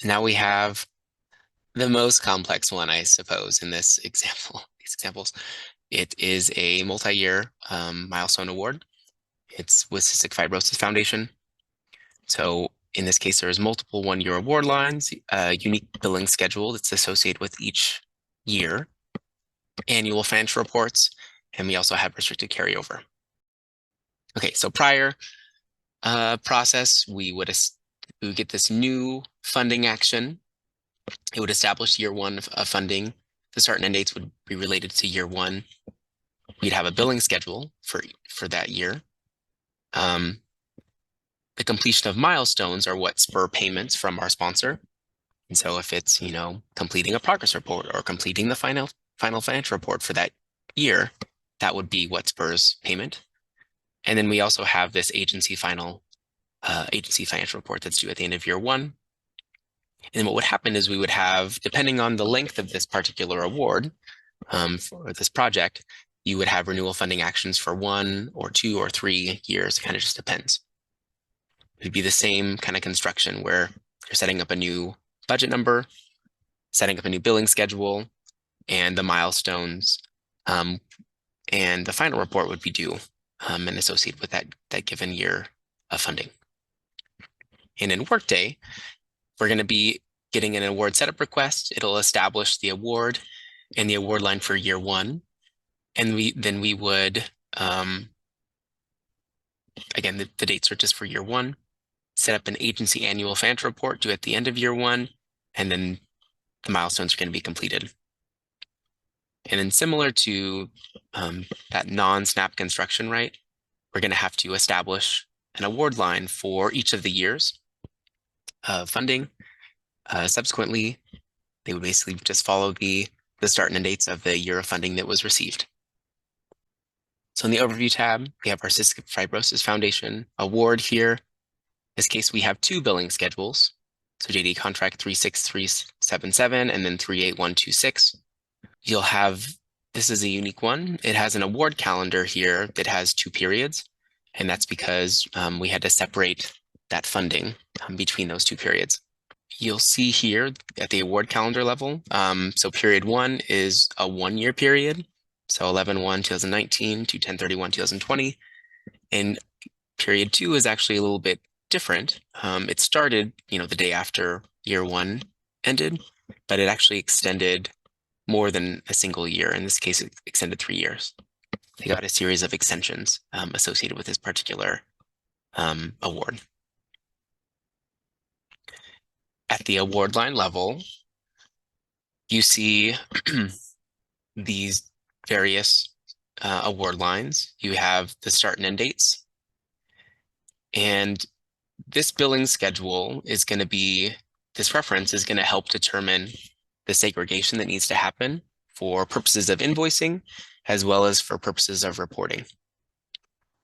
Now we have the most complex one, I suppose, in this example, these examples. It is a multi-year milestone award. It's with Cystic Fibrosis Foundation. So in this case, there's multiple one-year award lines, a unique billing schedule that's associated with each year, annual financial reports, and we also have restricted carryover. Okay, so prior process, we would get this new funding action. It would establish year one of funding. The start and end dates would be related to year one. We'd have a billing schedule for that year. The completion of milestones are what spur payments from our sponsor. And so if it's, completing a progress report or completing the final financial report for that year, that would be what spurs payment. And then we also have this agency financial report that's due at the end of year one. And what would happen is we would have, depending on the length of this particular award for this project, you would have renewal funding actions for 1 or 2 or 3 years. It kind of just depends. It'd be the same kind of construction where you're setting up a new budget number, setting up a new billing schedule, and the milestones, and the final report would be due and associated with that given year of funding. And in Workday, we're going to be getting an award setup request. It'll establish the award and the award line for year one. And we would, again, the dates are just for year one, set up an agency annual financial report due at the end of year one, and then the milestones are going to be completed. And then similar to that non-snap construction, right, we're going to have to establish an award line for each of the years of funding. Subsequently, they would basically just follow the start and end dates of the year of funding that was received. So in the overview tab, we have our Cystic Fibrosis Foundation award here. In this case, we have 2 billing schedules. So JD contract 36377 and then 38126. You'll have, this is a unique one. It has an award calendar here that has 2 periods. And that's because we had to separate that funding between those 2 periods. You'll see here at the award calendar level. So period 1 is a 1-year period. So 11/1/2019 to 10/31/2020. And period 2 is actually a little bit different. It started, the day after year 1 ended, but it actually extended more than a single year. In this case, it extended 3 years. They got a series of extensions associated with this particular award. At the award line level, you see these various award lines. You have the start and end dates. And this billing schedule is going to be, this reference is going to help determine the segregation that needs to happen for purposes of invoicing, as well as for purposes of reporting.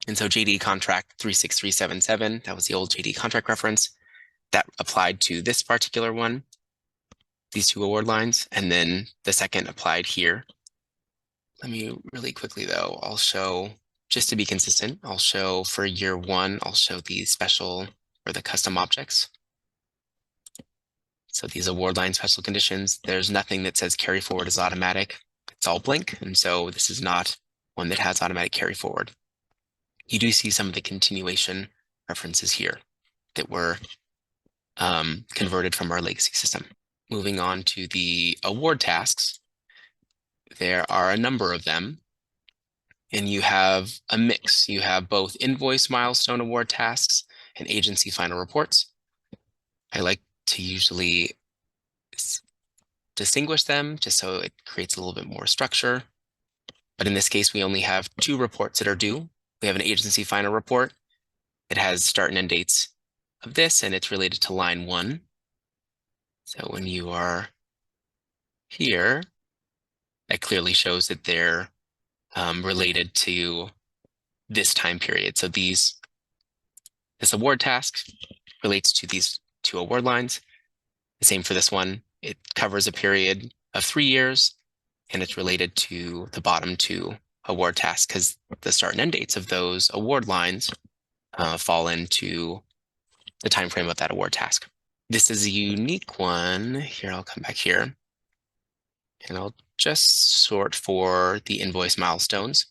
And so JD contract 36377, that was the old JD contract reference, that applied to this particular one, these 2 award lines, and then the second applied here. Let me really quickly though, I'll show, just to be consistent, I'll show for year 1, I'll show the special or the custom objects. So these award line special conditions, there's nothing that says carry forward is automatic. It's all blank. And so this is not one that has automatic carry forward. You do see some of the continuation references here that were converted from our legacy system. Moving on to the award tasks, there are a number of them, and you have a mix. You have both invoice milestone award tasks and agency final reports. I like to usually distinguish them just so it creates a little bit more structure. But in this case, we only have 2 reports that are due. We have an agency final report. It has start and end dates of this, and it's related to line 1. So when you are here, that clearly shows that they're related to this time period. So this award task relates to these 2 award lines. The same for this one. It covers a period of 3 years, and it's related to the bottom 2 award tasks because the start and end dates of those award lines fall into the time frame of that award task. This is a unique one. Here, I'll come back here. And I'll just sort for the invoice milestones.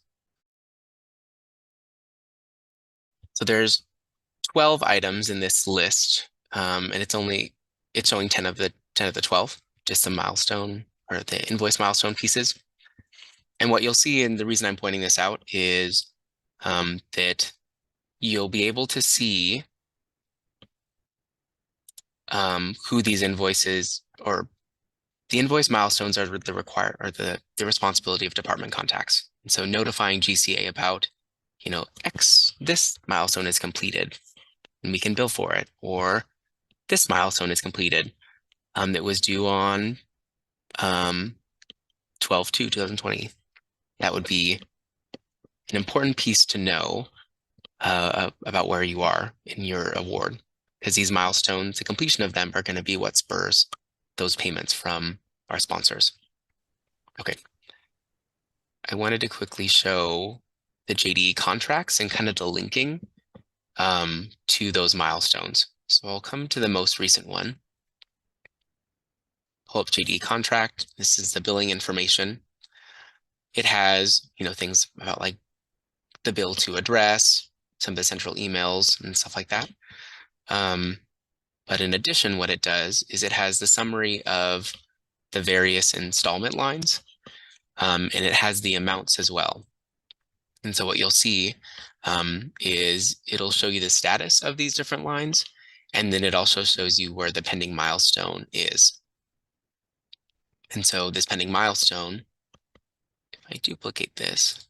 So there's 12 items in this list, and it's showing 10 of the 12, just the milestone or the invoice milestone pieces. And what you'll see, and the reason I'm pointing this out is that you'll be able to see who these invoices or the invoice milestones are the responsibility of department contacts. And so notifying GCA about, this milestone is completed and we can bill for it, or this milestone is completed that was due on 12/2/2020. That would be an important piece to know about where you are in your award, because these milestones, the completion of them are going to be what spurs those payments from our sponsors. Okay. I wanted to quickly show the JDE contracts and kind of the linking to those milestones. So I'll come to the most recent one. Pull up JDE contract. This is the billing information. It has, things about like the bill to address, some of the central emails and stuff like that. But in addition, what it does is it has the summary of the various installment lines, and it has the amounts as well. And so what you'll see is it'll show you the status of these different lines, and then it also shows you where the pending milestone is. And so this pending milestone, if I duplicate this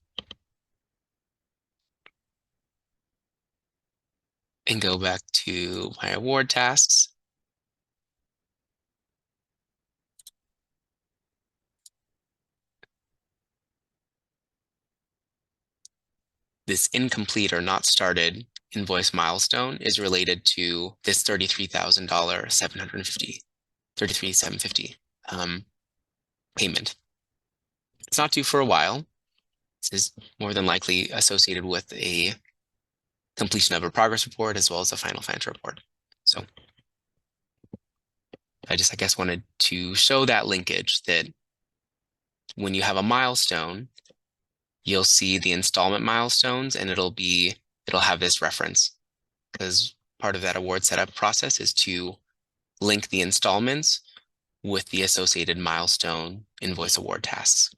and go back to my award tasks, this incomplete or not started invoice milestone is related to this $33,750 payment. It's not due for a while. This is more than likely associated with a completion of a progress report as well as a final financial report. So I guess, wanted to show that linkage, that when you have a milestone, you'll see the installment milestones and it'll have this reference, because part of that award setup process is to link the installments with the associated milestone invoice award tasks.